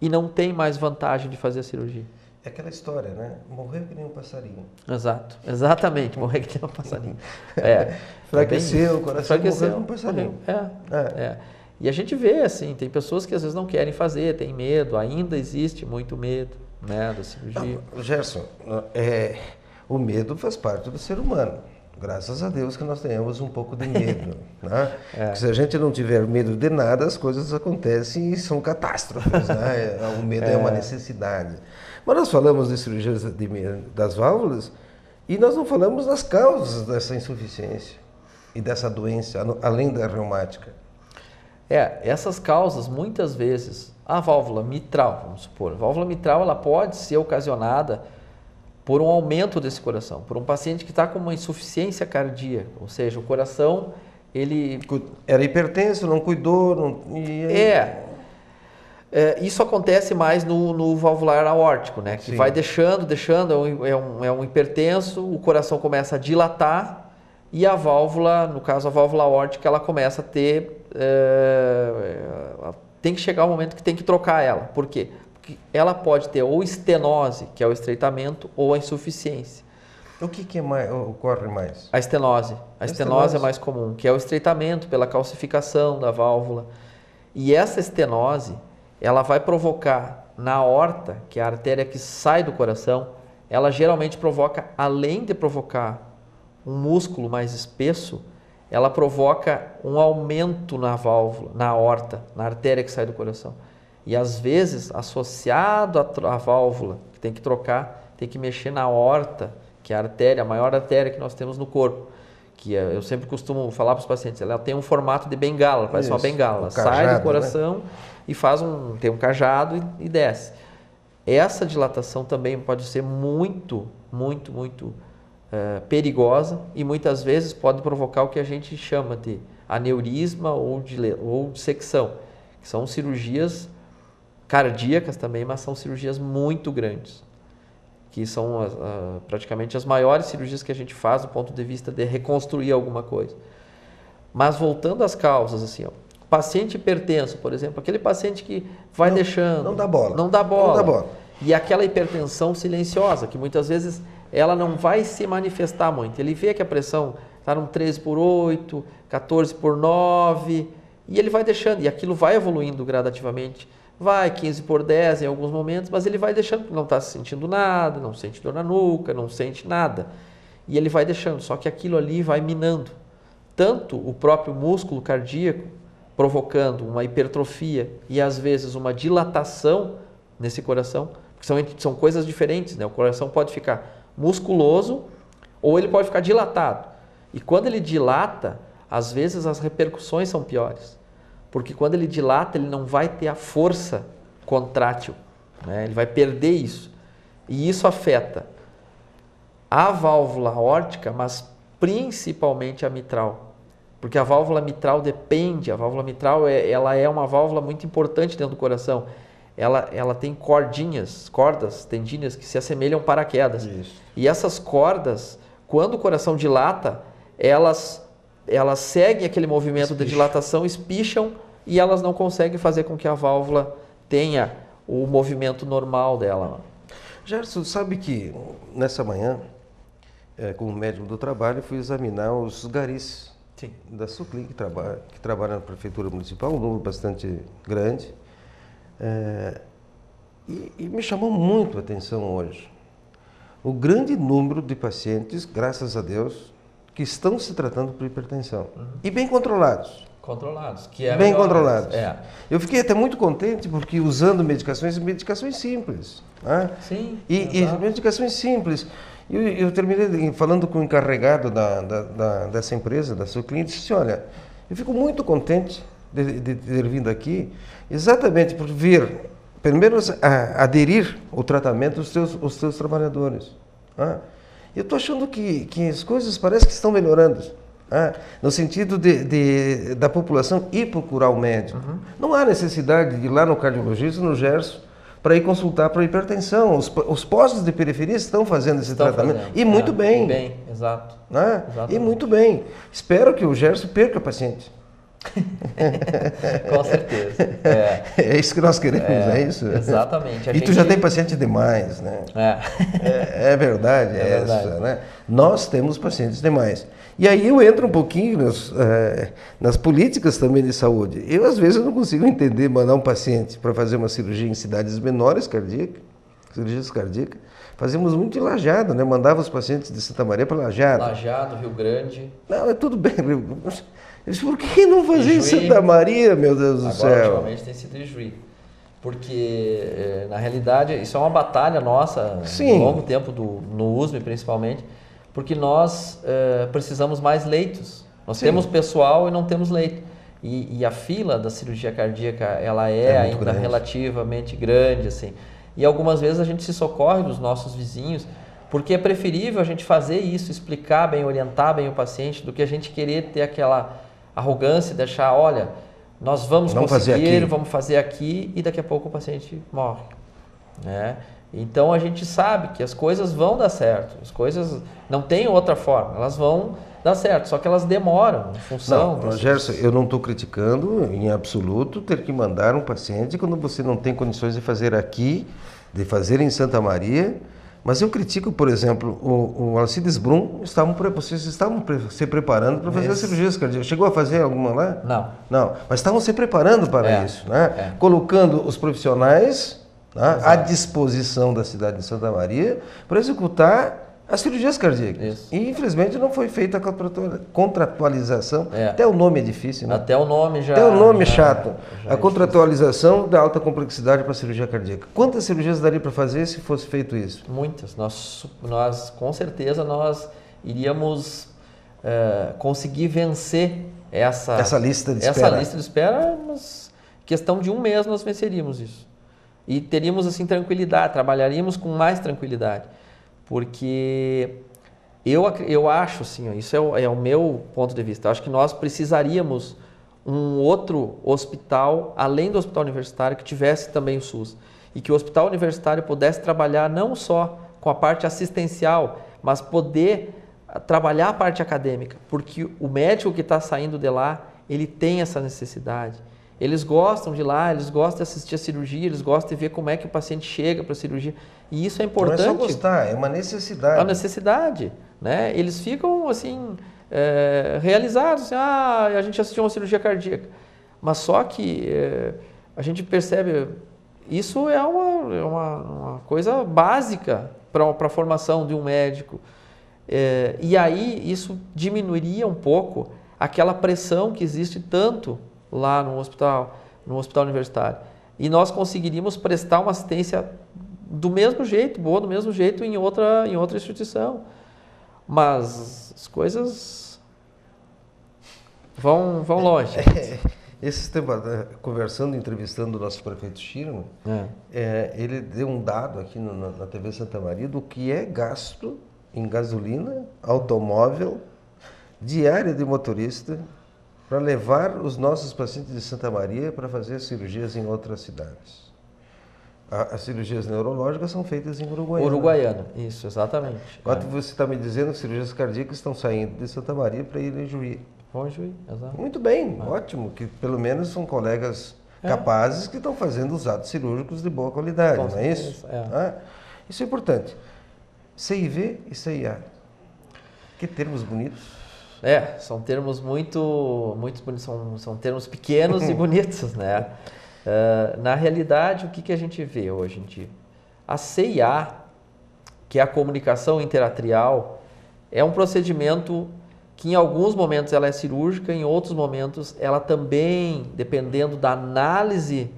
e não tem mais vantagem de fazer a cirurgia. É aquela história, né? Morrer que nem um passarinho. Exato, exatamente, morrer que nem um passarinho. Enfraqueceu o coração, morrer que nem um passarinho. E a gente vê, assim, tem pessoas que às vezes não querem fazer, tem medo, ainda existe muito medo, né, da cirurgia. Não, Gerson, o medo faz parte do ser humano. Graças a Deus que nós tenhamos um pouco de medo, né? Se a gente não tiver medo de nada, as coisas acontecem e são catástrofes, né? O medo é uma necessidade. Mas nós falamos de cirurgias das válvulas e nós não falamos das causas dessa insuficiência e dessa doença, além da reumática. Essas causas, muitas vezes, a válvula mitral, vamos supor, a válvula mitral ela pode ser ocasionada por um aumento desse coração, por um paciente que está com uma insuficiência cardíaca, ou seja, o coração, ele... Era hipertenso, não cuidou, Isso acontece mais no valvular aórtico, né? Que vai deixando, é um hipertenso, o coração começa a dilatar e a válvula, no caso a válvula aórtica, ela começa a ter... tem que chegar o momento que tem que trocar ela. Por quê? Porque ela pode ter ou estenose, que é o estreitamento, ou a insuficiência. O que ocorre mais? A estenose. A estenose é mais comum, que é o estreitamento pela calcificação da válvula. E essa estenose, ela vai provocar na aorta, que é a artéria que sai do coração, ela geralmente provoca, além de provocar um músculo mais espesso, ela provoca um aumento na válvula, na aorta, na artéria que sai do coração. E às vezes, associado à válvula, que tem que trocar, tem que mexer na aorta, que é a artéria, a maior artéria que nós temos no corpo. Que eu sempre costumo falar para os pacientes, ela tem um formato de bengala, parece uma bengala. Ela sai do coração, né? E tem um cajado e desce. Essa dilatação também pode ser muito perigosa e muitas vezes pode provocar o que a gente chama de aneurisma ou dissecção, que são cirurgias cardíacas também, mas são cirurgias muito grandes, que são praticamente as maiores cirurgias que a gente faz do ponto de vista de reconstruir alguma coisa. Mas voltando às causas, assim, ó, paciente hipertenso, por exemplo, aquele paciente que vai deixando... Não dá bola. Não dá bola. E aquela hipertensão silenciosa, que muitas vezes ela não vai se manifestar muito. Ele vê que a pressão está num 13/8, 14/9, e ele vai deixando, e aquilo vai evoluindo gradativamente. Vai 15/10 em alguns momentos, mas ele vai deixando, não está sentindo nada, não sente dor na nuca, não sente nada. E ele vai deixando, só que aquilo ali vai minando. Tanto o próprio músculo cardíaco, provocando uma hipertrofia e às vezes uma dilatação nesse coração, porque são coisas diferentes, né? O coração pode ficar musculoso ou ele pode ficar dilatado. E quando ele dilata, às vezes as repercussões são piores. Porque quando ele dilata, ele não vai ter a força contrátil, né? Ele vai perder isso. E isso afeta a válvula aórtica, mas principalmente a mitral. Porque a válvula mitral depende, a válvula mitral ela é uma válvula muito importante dentro do coração. Ela tem cordas tendíneas que se assemelham paraquedas. Isso. E essas cordas, quando o coração dilata, elas seguem aquele movimento de dilatação, espicham e elas não conseguem fazer com que a válvula tenha o movimento normal dela. Gerson, sabe que nessa manhã, como médico do trabalho, fui examinar os garis da Suclin, que trabalha na Prefeitura Municipal, um número bastante grande. E me chamou muito a atenção hoje o grande número de pacientes, graças a Deus, que estão se tratando por hipertensão. E bem controlados. Que é bem melhor, controlados. Eu fiquei até muito contente porque usando medicações simples. Né? Sim. E medicações simples. Eu terminei falando com o encarregado dessa empresa, da Suclin, e disse, olha, eu fico muito contente de ter vindo aqui, exatamente por ver, primeiro, aderir ao tratamento os teus trabalhadores. Eu estou achando que as coisas parecem que estão melhorando, no sentido da população ir procurar o médico. Não há necessidade de ir lá no cardiologista, no Gerson, para ir consultar para hipertensão. Os postos de periferia estão fazendo esse tratamento. E muito bem. Exato. E muito bem. Espero que o Gerson perca o paciente. Com certeza. É isso que nós queremos, é isso? Exatamente. Tu já tem paciente demais, né? É verdade, essa, né? Nós temos pacientes demais. E aí eu entro um pouquinho nas políticas também de saúde. Eu, às vezes, não consigo entender mandar um paciente para fazer uma cirurgia em cidades menores cirurgias cardíacas. Fazemos muito em Lajeado, né? Mandava os pacientes de Santa Maria para Lajeado. Lajeado, Rio Grande. Não, é tudo bem. Eu disse, por que não fazer em Santa Maria, meu Deus do céu? Agora, ultimamente, tem sido em Juí. Porque, na realidade, isso é uma batalha nossa, de longo tempo, no USP principalmente, porque nós precisamos mais leitos. Nós temos pessoal e não temos leito. E a fila da cirurgia cardíaca, ela ainda grande. Relativamente grande, assim. E algumas vezes a gente se socorre dos nossos vizinhos, porque é preferível a gente fazer isso, explicar bem, orientar bem o paciente, do que a gente querer ter aquela arrogância e deixar, olha, nós vamos Não fazer conseguir, aqui. vamos fazer aqui e daqui a pouco o paciente morre, né? Então a gente sabe que as coisas vão dar certo, as coisas não tem outra forma, elas vão dar certo, só que elas demoram em função... Não, Gerson, eu não estou criticando em absoluto ter que mandar um paciente quando você não tem condições de fazer aqui, de fazer em Santa Maria, mas eu critico, por exemplo, o Alcides Brum, vocês estavam se preparando para fazer as cirurgias cardíacas. Chegou a fazer alguma lá? Não. Não, mas estavam se preparando para isso, né? Colocando os profissionais, né, à disposição da cidade de Santa Maria para executar as cirurgias cardíacas. Isso. E infelizmente não foi feita a contratualização. Até o nome é difícil, né? Até o nome já... Até o nome é chato. Já A contratualização da alta complexidade para a cirurgia cardíaca. Quantas cirurgias daria para fazer se fosse feito isso? Muitas. Nós com certeza, nós iríamos conseguir vencer essa lista de espera. Essa lista de espera, mas questão de um mês nós venceríamos isso. E teríamos assim tranquilidade, trabalharíamos com mais tranquilidade. Porque eu acho, assim, isso é o meu ponto de vista, eu acho que nós precisaríamos um outro hospital, além do hospital universitário, que tivesse também o SUS. E que o hospital universitário pudesse trabalhar não só com a parte assistencial, mas poder trabalhar a parte acadêmica. Porque o médico que está saindo de lá, ele tem essa necessidade. Eles gostam de ir lá, eles gostam de assistir a cirurgia, eles gostam de ver como é que o paciente chega para a cirurgia. E isso é importante. Não é só gostar, é uma necessidade. É uma necessidade, né? Eles ficam, assim, realizados. Assim, a gente assistiu uma cirurgia cardíaca. Mas só que a gente percebe, isso é uma coisa básica para a formação de um médico. E aí isso diminuiria um pouco aquela pressão que existe tanto lá no hospital universitário. E nós conseguiríamos prestar uma assistência do mesmo jeito, boa, do mesmo jeito em outra instituição. Mas as coisas vão longe. Esse tema, conversando, entrevistando o nosso prefeito Chirno, ele deu um dado aqui na TV Santa Maria do que é gasto em gasolina, automóvel, diária de motorista, para levar os nossos pacientes de Santa Maria para fazer cirurgias em outras cidades. As cirurgias neurológicas são feitas em Uruguaiana. Uruguaiana, isso, exatamente. Enquanto você está me dizendo que cirurgias cardíacas estão saindo de Santa Maria para ir em Juí. Vão em Juí, exato. Muito bem, ótimo, que pelo menos são colegas capazes que estão fazendo os atos cirúrgicos de boa qualidade, não é isso? Isso é importante. CIV e CIA. Que termos bonitos. São termos muito bonitos, são termos pequenos e bonitos, né? Na realidade, o que a gente vê hoje em dia? A CIA, que é a comunicação interatrial, é um procedimento que em alguns momentos ela é cirúrgica, em outros momentos ela também, dependendo da análise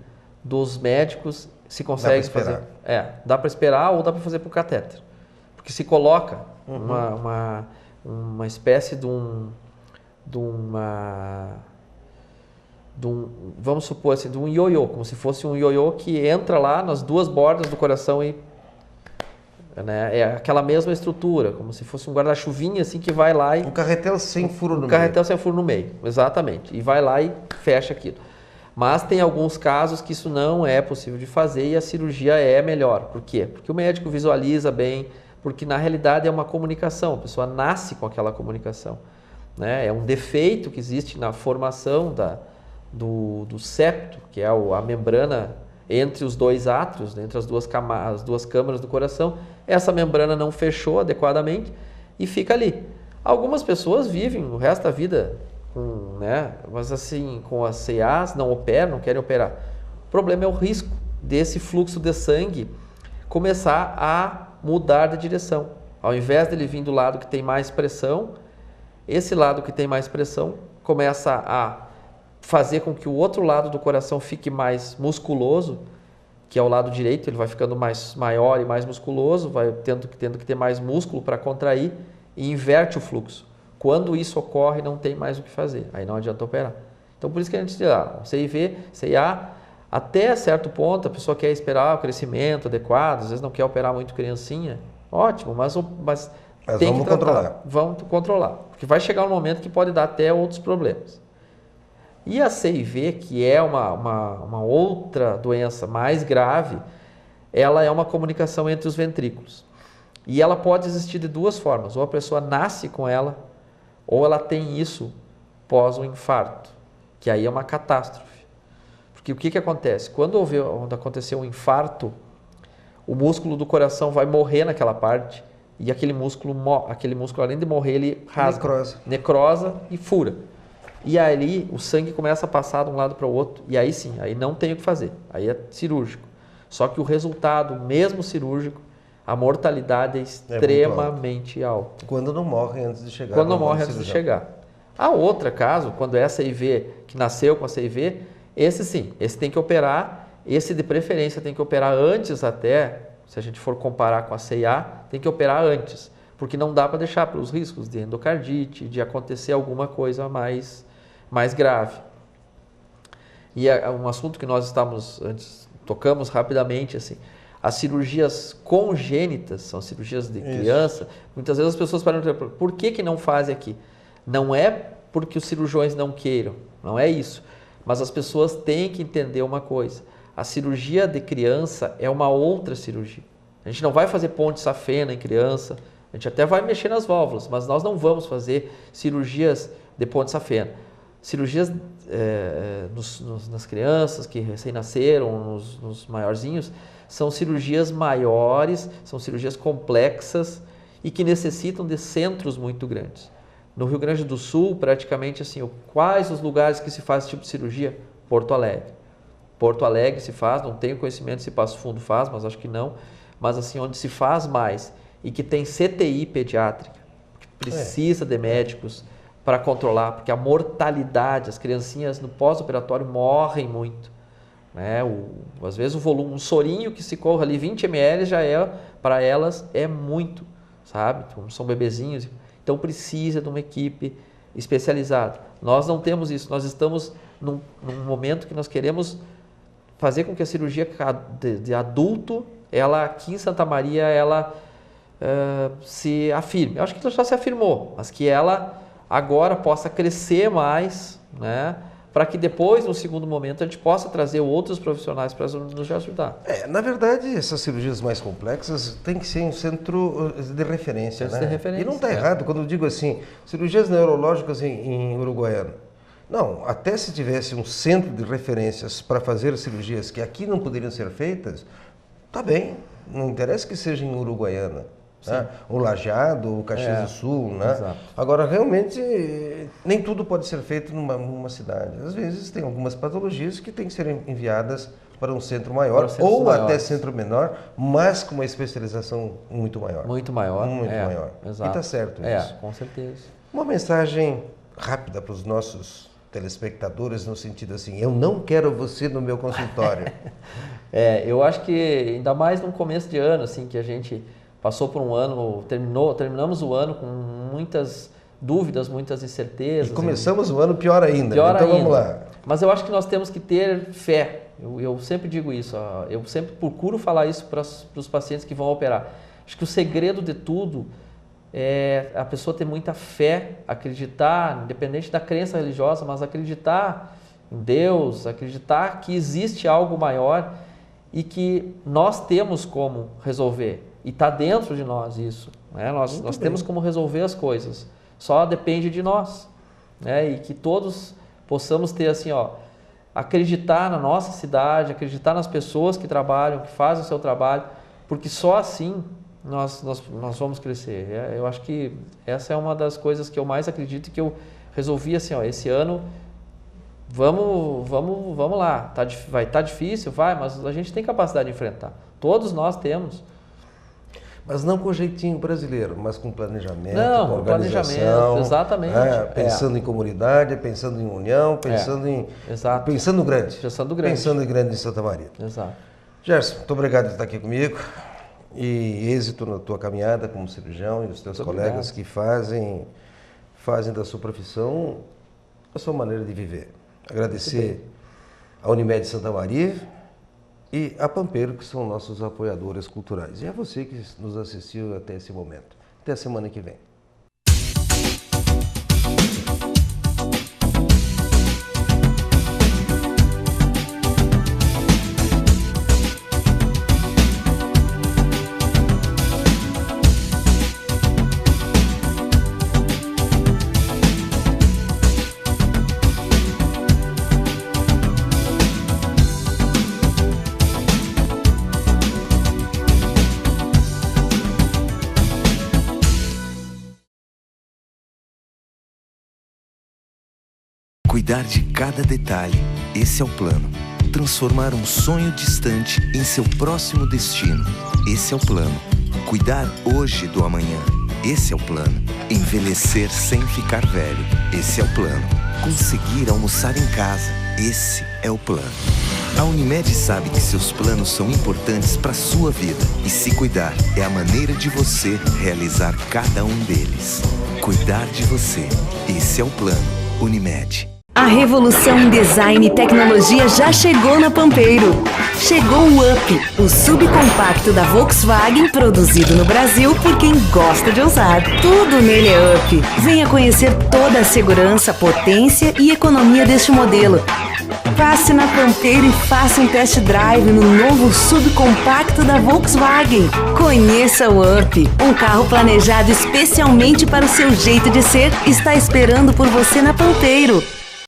dos médicos, se consegue fazer. Dá para esperar ou dá para fazer por catéter. Porque se coloca uma espécie de um, vamos supor assim, de um ioiô, como se fosse um ioiô que entra lá nas duas bordas do coração e, né, é aquela mesma estrutura, como se fosse um guarda-chuvinha assim que vai lá e... Um carretel sem furo no meio. Um carretel sem furo no meio, exatamente. E vai lá e fecha aquilo. Mas tem alguns casos que isso não é possível de fazer e a cirurgia é melhor. Por quê? Porque o médico visualiza bem, porque na realidade é uma comunicação, a pessoa nasce com aquela comunicação, né? É um defeito que existe na formação do septo, que é a membrana entre os dois átrios, entre as duas câmaras do coração. Essa membrana não fechou adequadamente e fica ali. Algumas pessoas vivem o resto da vida mas assim, com as CAs, não operam, não querem operar. O problema é o risco desse fluxo de sangue começar a mudar de direção. Ao invés dele vir do lado que tem mais pressão, esse lado que tem mais pressão começa a fazer com que o outro lado do coração fique mais musculoso, que é o lado direito, ele vai ficando maior e mais musculoso, vai tendo que ter mais músculo para contrair e inverte o fluxo. Quando isso ocorre, não tem mais o que fazer, aí não adianta operar. Então, por isso que a gente diz, CIV, CIA, até certo ponto, a pessoa quer esperar o crescimento adequado, às vezes não quer operar muito criancinha, ótimo, mas tem vamos que tratar. Vamos controlar, porque vai chegar um momento que pode dar até outros problemas. E a CIV, que é uma outra doença mais grave, ela é uma comunicação entre os ventrículos. E ela pode existir de duas formas, ou a pessoa nasce com ela, ou ela tem isso pós um infarto, que aí é uma catástrofe. Porque o que acontece? Quando acontecer um infarto, o músculo do coração vai morrer naquela parte, e aquele músculo além de morrer, ele rasga, necrosa e fura. E aí o sangue começa a passar de um lado para o outro, e aí sim, aí não tem o que fazer, aí é cirúrgico. Só que o resultado, mesmo cirúrgico, a mortalidade é extremamente alta. Quando não morre antes de chegar. Quando não morre antes de chegar. A outra caso, quando é a CIV, que nasceu com a CIV, esse sim, esse tem que operar, esse de preferência tem que operar antes até, se a gente for comparar com a CIA, tem que operar antes, porque não dá para deixar pelos riscos de endocardite, de acontecer alguma coisa mais grave. E um assunto que nós tocamos rapidamente, assim, as cirurgias congênitas, são cirurgias de criança, muitas vezes as pessoas perguntam, por que não fazem aqui? Não é porque os cirurgiões não queiram, não é isso, mas as pessoas têm que entender uma coisa, a cirurgia de criança é uma outra cirurgia. A gente não vai fazer ponte safena em criança, a gente até vai mexer nas válvulas, mas nós não vamos fazer cirurgias de ponte safena. Cirurgias nas crianças que recém-nasceram, nos maiorzinhos, são cirurgias maiores, são cirurgias complexas e que necessitam de centros muito grandes. No Rio Grande do Sul, praticamente assim, quais os lugares que se faz esse tipo de cirurgia? Porto Alegre. Porto Alegre se faz, não tenho conhecimento se Passo Fundo faz, mas acho que não. Mas assim, onde se faz mais e que tem CTI pediátrica, que precisa de médicos para controlar, porque a mortalidade, as criancinhas no pós-operatório morrem muito. Né? Às vezes o volume, um sorinho que se corre ali, 20 ml já para elas é muito, sabe? São bebezinhos. Então precisa de uma equipe especializada. Nós não temos isso, nós estamos num momento que nós queremos fazer com que a cirurgia de adulto, ela aqui em Santa Maria, ela se afirme. Eu acho que ela já se afirmou, mas que ela agora possa crescer mais, né? Para que depois, no segundo momento, a gente possa trazer outros profissionais para nos ajudar. Na verdade, essas cirurgias mais complexas tem que ser um centro de referência, né? De referência, e não está errado quando eu digo assim, cirurgias neurológicas em Uruguaiana. Não, até se tivesse um centro de referências para fazer cirurgias que aqui não poderiam ser feitas, tá bem, não interessa que seja em Uruguaiana. Né? O Lajeado, o Caxias do Sul, né? Exato. Agora, realmente, nem tudo pode ser feito numa cidade. Às vezes, tem algumas patologias que têm que ser enviadas para um centro maior ou até centro menor, mas com uma especialização muito maior. Muito maior. Muito maior. Exato. E está certo isso. Com certeza. Uma mensagem rápida para os nossos telespectadores, no sentido assim, eu não quero você no meu consultório. Eu acho que, ainda mais no começo de ano, assim, que a gente passou por um ano, terminamos o ano com muitas dúvidas, muitas incertezas. E começamos o ano pior ainda. Vamos lá. Mas eu acho que nós temos que ter fé. Eu sempre digo isso, eu sempre procuro falar isso para os pacientes que vão operar. Acho que o segredo de tudo é a pessoa ter muita fé, acreditar, independente da crença religiosa, mas acreditar em Deus, acreditar que existe algo maior e que nós temos como resolver. E está dentro de nós isso. Né? Nós temos como resolver as coisas. Só depende de nós. Né? E que todos possamos ter assim, acreditar na nossa cidade, acreditar nas pessoas que trabalham, que fazem o seu trabalho, porque só assim nós vamos crescer. Eu acho que essa é uma das coisas que eu mais acredito, que eu resolvi assim, esse ano vamos lá. Vai estar difícil, mas a gente tem capacidade de enfrentar. Todos nós temos. Mas não com jeitinho brasileiro, mas com planejamento, com organização. Planejamento, exatamente. Pensando em comunidade, pensando em união, pensando pensando grande. Pensando em grande em Santa Maria. Exato. Gerson, muito obrigado por estar aqui comigo. E êxito na tua caminhada como cirurgião e os teus colegas que fazem da sua profissão a sua maneira de viver. Agradecer a Unimed Santa Maria e a Pampeiro, que são nossos apoiadores culturais. E a você que nos assistiu até esse momento. Até a semana que vem. Cuidar de cada detalhe, esse é o plano. Transformar um sonho distante em seu próximo destino, esse é o plano. Cuidar hoje do amanhã, esse é o plano. Envelhecer sem ficar velho, esse é o plano. Conseguir almoçar em casa, esse é o plano. A Unimed sabe que seus planos são importantes para a sua vida e se cuidar é a maneira de você realizar cada um deles. Cuidar de você, esse é o plano. Unimed. A revolução em design e tecnologia já chegou na Pampeiro. Chegou o Up, o subcompacto da Volkswagen, produzido no Brasil por quem gosta de ousar. Tudo nele é Up. Venha conhecer toda a segurança, potência e economia deste modelo. Passe na Pampeiro e faça um test drive no novo subcompacto da Volkswagen. Conheça o Up, um carro planejado especialmente para o seu jeito de ser, está esperando por você na Pampeiro.